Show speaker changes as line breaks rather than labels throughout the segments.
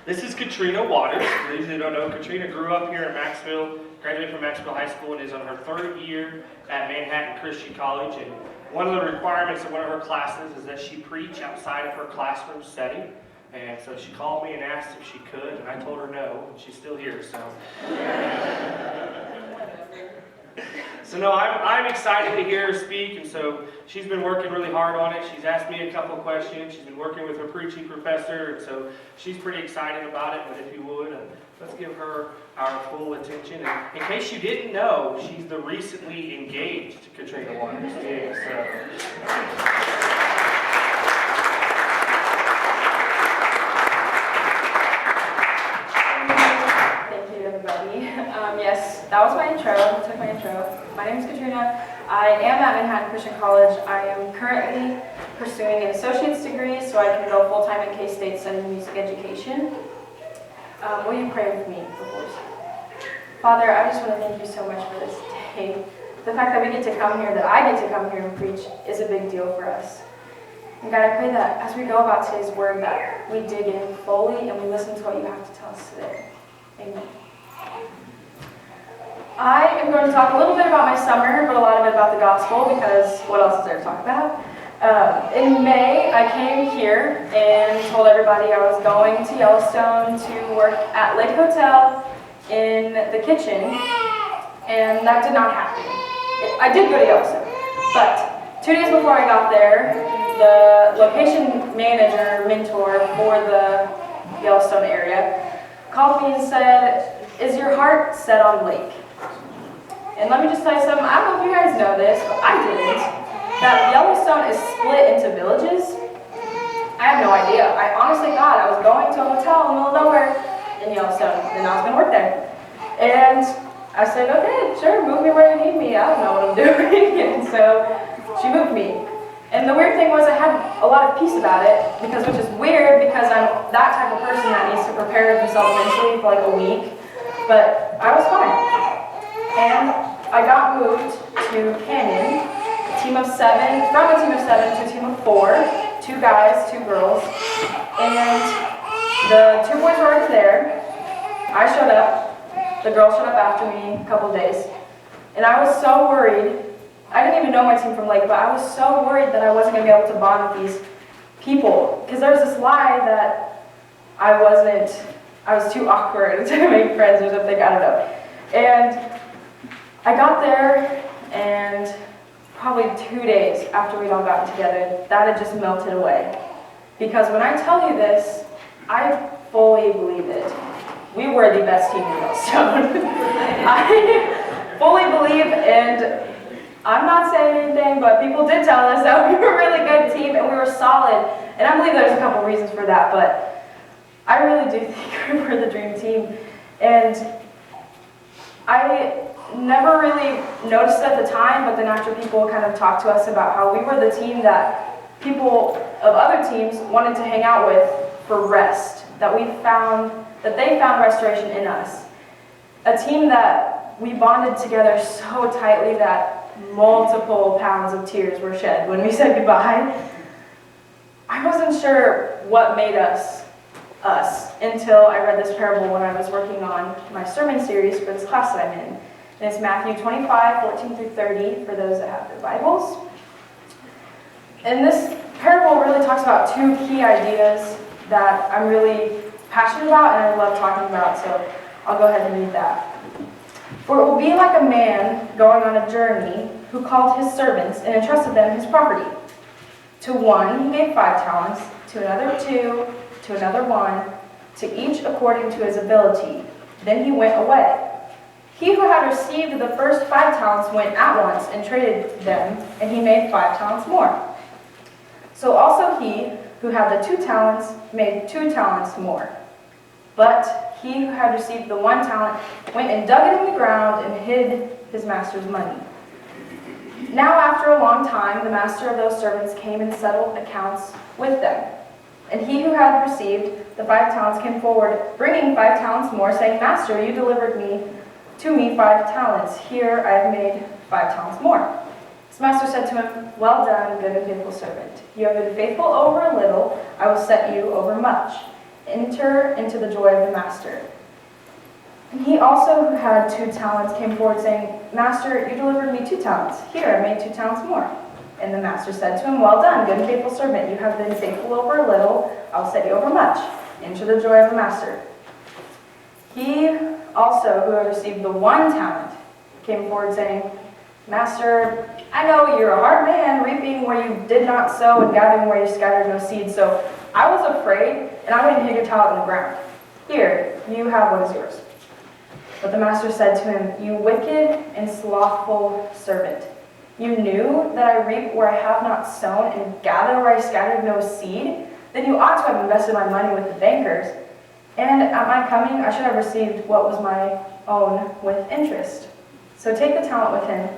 This is Katrina Waters. For those who don't know, Katrina grew up here in Macksville, graduated from Macksville High School, and is on her third year at Manhattan Christian College. And one of the requirements of one of her classes is that she preach outside of her classroom setting. And so she called me and asked if she could, and I told her no, and she's still here, so. So no, I'm excited to hear her speak, and so she's been working really hard on it. She's asked me a couple questions. She's been working with her preaching professor, and so she's pretty excited about it. But if you would, let's give her our full attention. And in case you didn't know, she's the recently engaged Katrina Waters. Yeah,
Yes, that was my intro. Took my intro. My name is Katrina. I am at Manhattan Christian College. I am currently pursuing an associate's degree so I can go full-time in K-State studying music education. Will you pray with me before? Father, I just want to thank you so much for this day. The fact that we get to come here, that I get to come here and preach, is a big deal for us. And God, I pray that as we go about today's word, that we dig in fully and we listen to what you have to tell us today. Amen. I am going to talk a little bit about my summer, but a lot of it about the gospel, because what else is there to talk about? In May, I came here and told everybody I was going to Yellowstone to work at Lake Hotel in the kitchen, and that did not happen. I did go to Yellowstone, but 2 days before I got there, the location manager, mentor for the Yellowstone area, called me and said, "Is your heart set on Lake?" And let me just tell you something, I don't know if you guys know this, but I didn't. That Yellowstone is split into villages. I have no idea. I honestly thought I was going to a hotel in the middle of nowhere in Yellowstone, and I was going to work there. And I said, okay, sure, move me where you need me. I don't know what I'm doing. And so she moved me. And the weird thing was I had a lot of peace about it, which is weird because I'm that type of person that needs to prepare themselves mentally for like a week. But I was fine. And I got moved to Canyon, from a team of 7 to a team of 4, 2 guys, 2 girls. And the 2 boys were already there. I showed up. The girl showed up after me a couple of days. And I was so worried. I didn't even know my team from Lake, but I was so worried that I wasn't going to be able to bond with these people. Because there was this lie that I was too awkward to make friends or something, I don't know. And I got there, and probably 2 days after we'd all gotten together, that had just melted away. Because when I tell you this, I fully believe it. We were the best team in Yellowstone. I fully believe, and I'm not saying anything, but people did tell us that we were a really good team and we were solid. And I believe there's a couple reasons for that, but I really do think we were the dream team. And I never really noticed it at the time, but then after people kind of talked to us about how we were the team that people of other teams wanted to hang out with for rest, that they found restoration in us. A team that we bonded together so tightly that multiple pounds of tears were shed when we said goodbye. I wasn't sure what made us until I read this parable when I was working on my sermon series for this class that I'm in. And it's Matthew 25, 14 through 30 for those that have their Bibles. And this parable really talks about 2 key ideas that I'm really passionate about and I love talking about, so I'll go ahead and read that. For it will be like a man going on a journey who called his servants and entrusted them his property. To one he gave 5 talents, to another 2, to another 1, to each according to his ability. Then he went away. He who had received the first 5 talents went at once and traded them, and he made 5 talents more. So also he who had the 2 talents made 2 talents more. But he who had received the 1 talent went and dug it in the ground and hid his master's money. Now after a long time, the master of those servants came and settled accounts with them. And he who had received the 5 talents came forward, bringing 5 talents more, saying, Master, you delivered to me 5 talents. Here I have made 5 talents more. His master said to him, Well done, good and faithful servant. You have been faithful over a little, I will set you over much. enter into the joy of the master. And he also, who had 2 talents, came forward saying, Master, you delivered me 2 talents. Here, I made 2 talents more. And the master said to him, Well done, good and faithful servant. You have been faithful over a little. I'll set you over much. Enter the joy of the master. He also, who had received the 1 talent, came forward saying, Master, I know you're a hard man, reaping where you did not sow and gathering where you scattered no seed. So I was afraid, and I went and hid your talent in the ground. Here, you have what is yours. But the master said to him, You wicked and slothful servant. You knew that I reap where I have not sown and gather where I scattered no seed? Then you ought to have invested my money with the bankers. And at my coming, I should have received what was my own with interest. So take the talent with him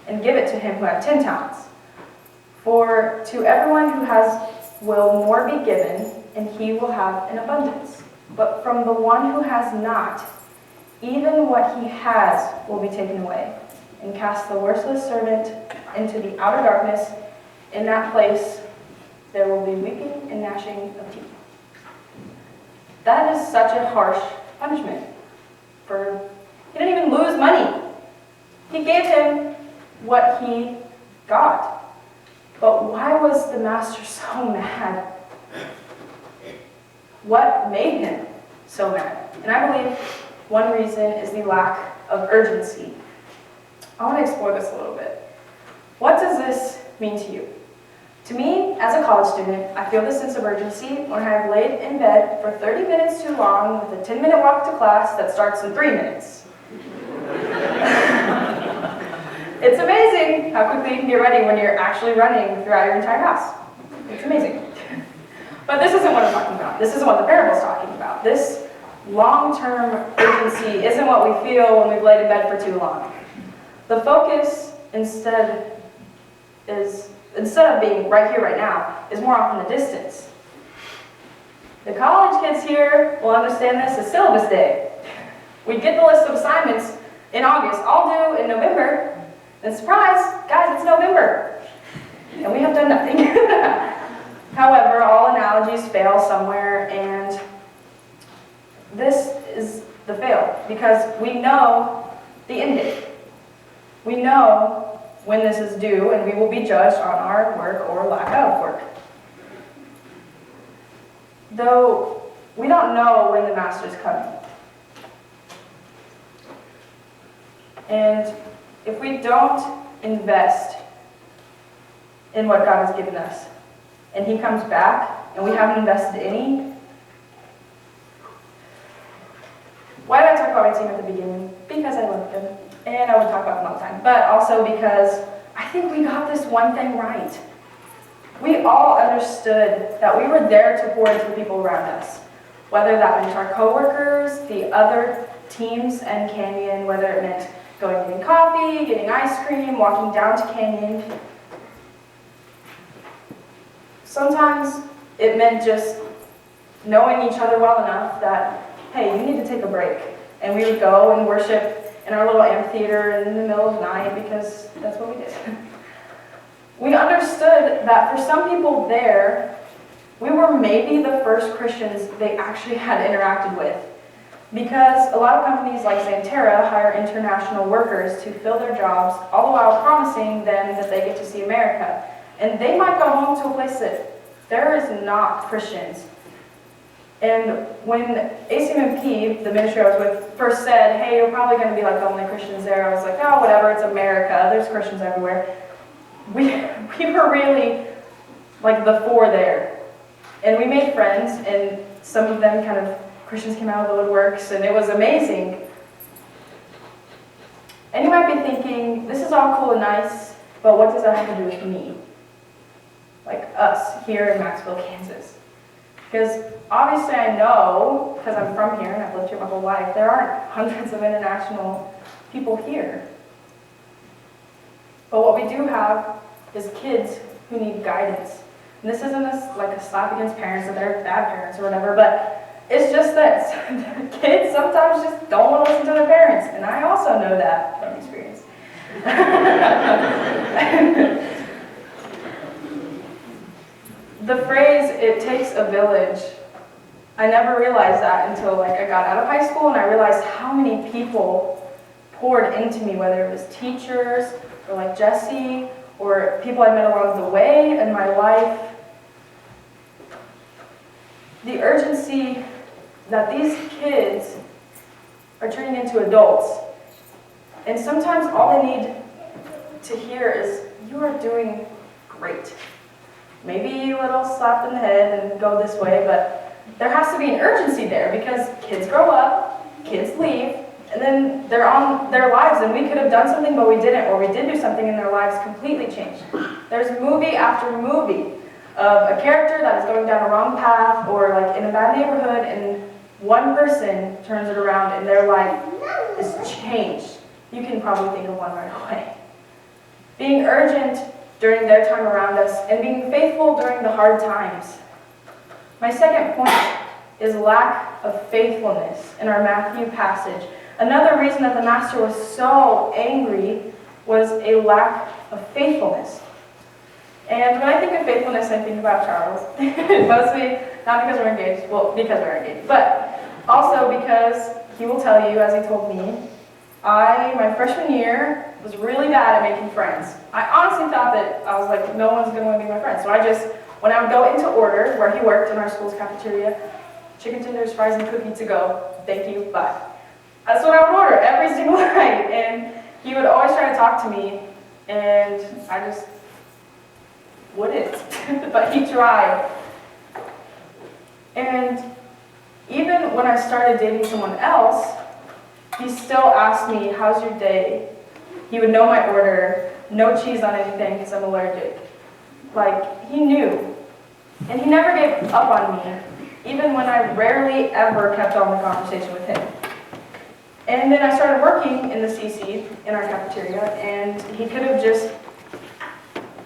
and give it to him who had 10 talents. For to everyone who has will more be given, and he will have an abundance. But from the one who has not, even what he has will be taken away. And cast the worthless servant into the outer darkness. In that place there will be weeping and gnashing of teeth. That is such a harsh punishment. He didn't even lose money. He gave him what he got. But why was the master so mad? What made him so mad? And I believe one reason is the lack of urgency. I want to explore this a little bit. What does this mean to you? To me, as a college student, I feel this sense of urgency when I have laid in bed for 30 minutes too long with a 10-minute walk to class that starts in 3 minutes. It's amazing how quickly you can get ready when you're actually running throughout your entire house. It's amazing. But this isn't what I'm talking about. This isn't what the parable's talking about. This long-term urgency isn't what we feel when we've laid in bed for too long. The focus instead of being right here, right now, is more often the distance. The college kids here will understand this as syllabus day. We get the list of assignments in August, all due in November, and surprise, guys, it's November, and we have done nothing. However, all analogies fail somewhere, and this is the fail, because we know the end date. We know when this is due, and we will be judged on our work or lack of work. Though we don't know when the master's coming. And if we don't invest in what God has given us, and he comes back, and we haven't invested any, why did I talk about my team at the beginning? Because I love them. And I would talk about them all the time. But also because I think we got this one thing right. We all understood that we were there to pour into the people around us. Whether that meant our coworkers, the other teams and Canyon, whether it meant going and getting coffee, getting ice cream, walking down to Canyon. Sometimes it meant just knowing each other well enough that, hey, you need to take a break. And we would go and worship in our little amphitheater in the middle of the night because that's what we did. We understood that for some people there, we were maybe the first Christians they actually had interacted with. Because a lot of companies like Xanterra hire international workers to fill their jobs, all the while promising them that they get to see America. And they might go home to a place that there is not Christians. And when ACMP, the ministry I was with, first said, hey, you're probably going to be like the only Christians there, I was like, oh, whatever, it's America, there's Christians everywhere. We were really like the 4 there. And we made friends, and some of them kind of, Christians came out of the woodworks, and it was amazing. And you might be thinking, this is all cool and nice, but what does that have to do with me? Like us, here in Macksville, Kansas. Because obviously I know, because I'm from here and I've lived here my whole life, there aren't hundreds of international people here. But what we do have is kids who need guidance. And this isn't like a slap against parents that they're bad parents or whatever, but it's just that kids sometimes just don't want to listen to their parents. And I also know that from experience. The phrase, it takes a village, I never realized that until like I got out of high school, and I realized how many people poured into me, whether it was teachers or like Jesse or people I met along the way in my life. The urgency that these kids are turning into adults. And sometimes all they need to hear is, you are doing great. Maybe a little slap in the head and go this way, but there has to be an urgency there because kids grow up, kids leave, and then they're on their lives, and we could have done something but we didn't, or we did do something and their lives completely changed. There's movie after movie of a character that is going down a wrong path or like in a bad neighborhood, and one person turns it around and their life is changed. You can probably think of one right away. Being urgent during their time around us and being faithful during the hard times. My second point is lack of faithfulness in our Matthew passage. Another reason that the master was so angry was a lack of faithfulness. And when I think of faithfulness, I think about Charles. Mostly, not because we're engaged, well, because we're engaged, but also because he will tell you, as he told me, my freshman year was really bad at making friends. I honestly thought that I was like, no one's going to want to be my friend. So I just, when I would go into order, where he worked in our school's cafeteria, chicken tenders, fries, and cookie to go, thank you, bye. That's what I would order every single night. And he would always try to talk to me, and I just wouldn't, but he tried. And even when I started dating someone else, he still asked me, how's your day? He would know my order, no cheese on anything because I'm allergic. Like, he knew. And he never gave up on me, even when I rarely ever kept on the conversation with him. And then I started working in the CC, in our cafeteria, and he could have just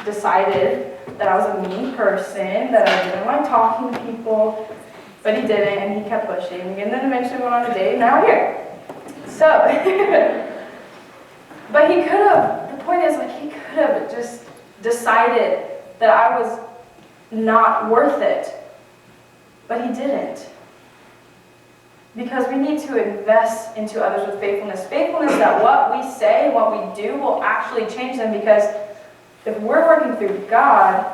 decided that I was a mean person, that I didn't like talking to people, but he didn't, and he kept pushing. And then eventually went on a date, and now we're here. So, but he could have, the point is, like, he could have just decided that I was not worth it, but he didn't. Because we need to invest into others with faithfulness. Faithfulness that what we say, what we do will actually change them, because if we're working through God,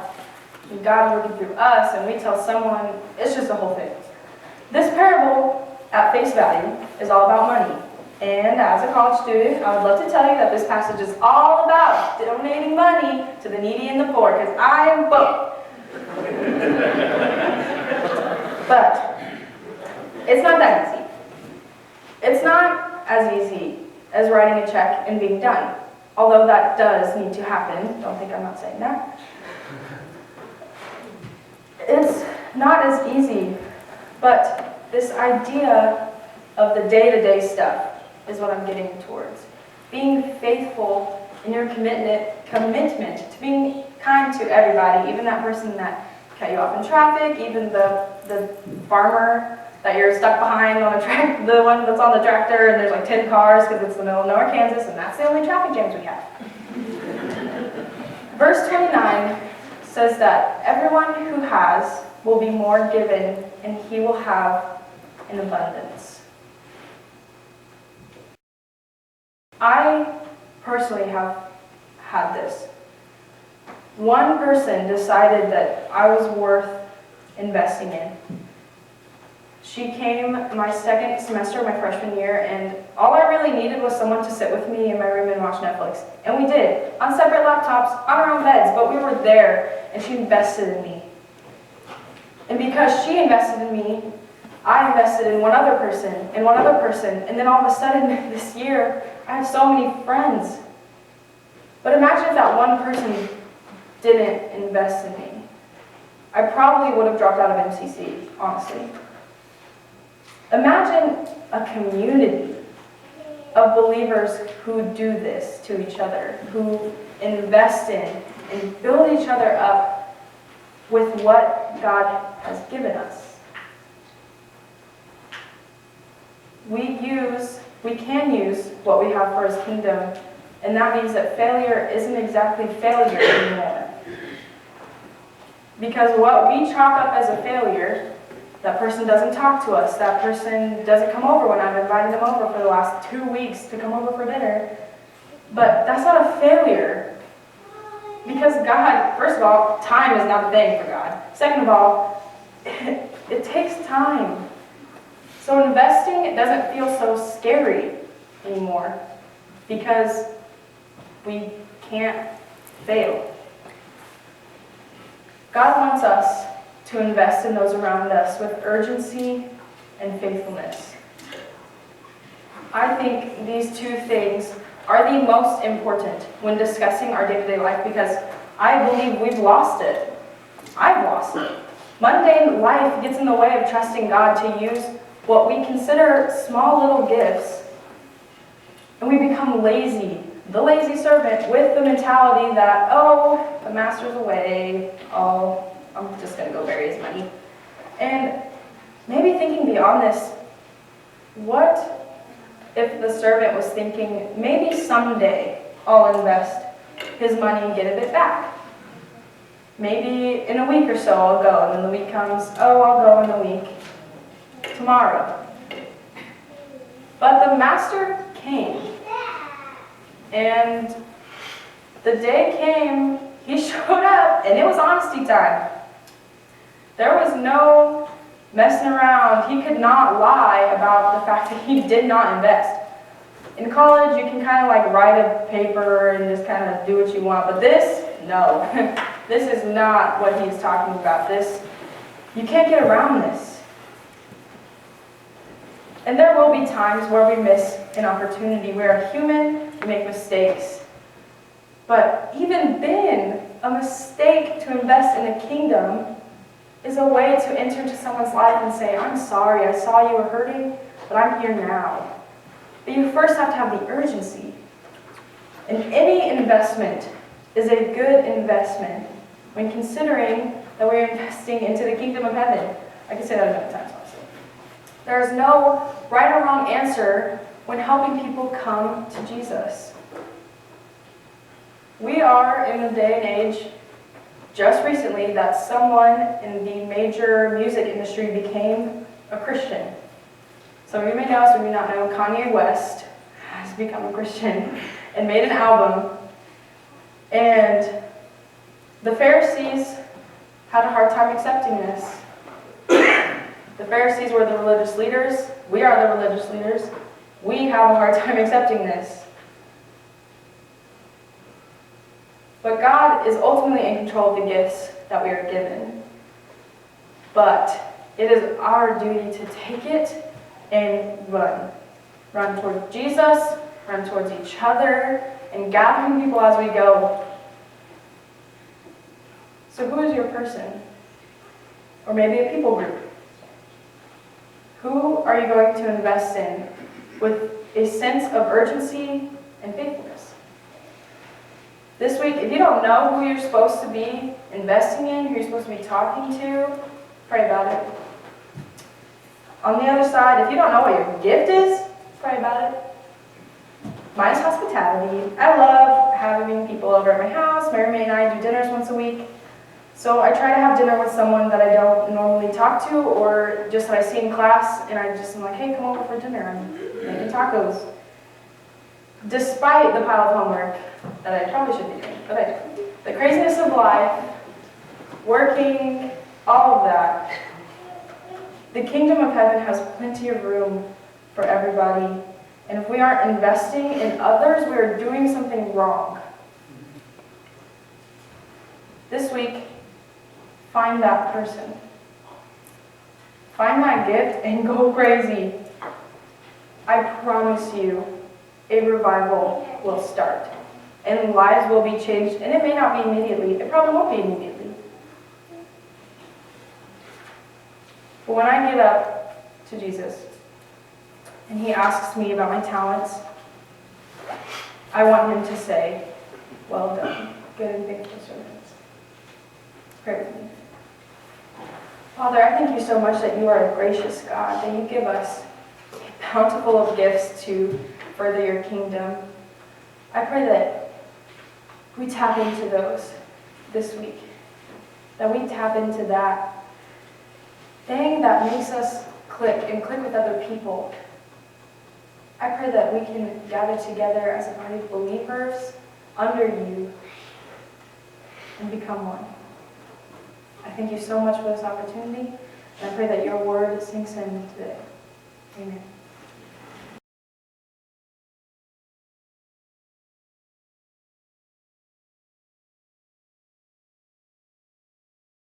and God is working through us, and we tell someone, it's just a whole thing. This parable, at face value, is all about money. And as a college student, I would love to tell you that this passage is all about donating money to the needy and the poor, because I am both. But it's not that easy. It's not as easy as writing a check and being done, although that does need to happen. Don't think I'm not saying that. It's not as easy, but this idea of the day-to-day stuff is what I'm getting towards. Being faithful in your commitment to being kind to everybody, even that person that cut you off in traffic, even the farmer that you're stuck behind on a track, the one that's on the tractor and there's like 10 cars because it's the middle of nowhere, Kansas, and that's the only traffic jams we have. Verse 29 says that everyone who has will be more given, and he will have in abundance. I personally have had this. One person decided that I was worth investing in. She came my second semester, my freshman year, and all I really needed was someone to sit with me in my room and watch Netflix. And we did, on separate laptops, on our own beds, but we were there, and she invested in me. And because she invested in me, I invested in one other person, and then all of a sudden, this year, I have so many friends. But imagine if that one person didn't invest in me. I probably would have dropped out of MCC, honestly. Imagine a community of believers who do this to each other, who invest in and build each other up with what God has given us. We can use what we have for His kingdom, and that means that failure isn't exactly failure anymore. Because what we chalk up as a failure That person doesn't talk to us. That person doesn't come over when I've invited them over for the last 2 weeks to come over for dinner. But that's not a failure. Because God, first of all, time is not a thing for God. Second of all, it takes time. So investing, it doesn't feel so scary anymore because we can't fail. God wants us to invest in those around us with urgency and faithfulness. I think these two things are the most important when discussing our day-to-day life because I believe we've lost it. I've lost it. Mundane life gets in the way of trusting God to use what we consider small little gifts, and we become lazy, the lazy servant with the mentality that, oh, the master's away, oh, I'm just going to go bury his money. And maybe thinking beyond this, what if the servant was thinking, maybe someday I'll invest his money and get a bit back. Maybe in a week or so I'll go, and then the week comes, oh, I'll go in a week, tomorrow. But the master came, and the day came, he showed up, and it was honesty time. There was no messing around. He could not lie about the fact that he did not invest. In college, you can kind of like write a paper and just kind of do what you want, but this, no. This is not what he's talking about. This, you can't get around this. And there will be times where we miss an opportunity. We are human, we make mistakes. But even then, a mistake to invest in the kingdom is a way to enter into someone's life and say, I'm sorry, I saw you were hurting, but I'm here now. But you first have to have the urgency. And any investment is a good investment when considering that we're investing into the kingdom of heaven. I can say that a million times also. There is no right or wrong answer when helping people come to Jesus. We are in the day and age, just recently, that someone in the major music industry became a Christian. Some of you may know, some of you may not know, Kanye West has become a Christian and made an album. And the Pharisees had a hard time accepting this. The Pharisees were the religious leaders. We are the religious leaders. We have a hard time accepting this. But God is ultimately in control of the gifts that we are given. But it is our duty to take it and run. Run towards Jesus, run towards each other, and gathering people as we go. So who is your person? Or maybe a people group? Who are you going to invest in with a sense of urgency and faithfulness? This week, if you don't know who you're supposed to be investing in, who you're supposed to be talking to, pray about it. On the other side, if you don't know what your gift is, pray about it. Mine is hospitality. I love having people over at my house. Mary May and I do dinners once a week. So I try to have dinner with someone that I don't normally talk to or just that I see in class, and I'm like, hey, come over for dinner. I'm making tacos. Despite the pile of homework that I probably should be doing, but I do. The craziness of life, working, all of that. The kingdom of heaven has plenty of room for everybody. And if we aren't investing in others, we are doing something wrong. This week, find that person. Find that gift and go crazy. I promise you, a revival will start. And lives will be changed. And it may not be immediately. It probably won't be immediately. But when I give up to Jesus, and he asks me about my talents, I want him to say, well done, good and faithful servants. Pray with me. Father, I thank you so much that you are a gracious God, that you give us a bountiful of gifts to further your kingdom. I pray that we tap into those this week, that we tap into that thing that makes us click and click with other people. I pray that we can gather together as a body of believers under you and become one. I thank you so much for this opportunity, and I pray that your word sinks in today. Amen.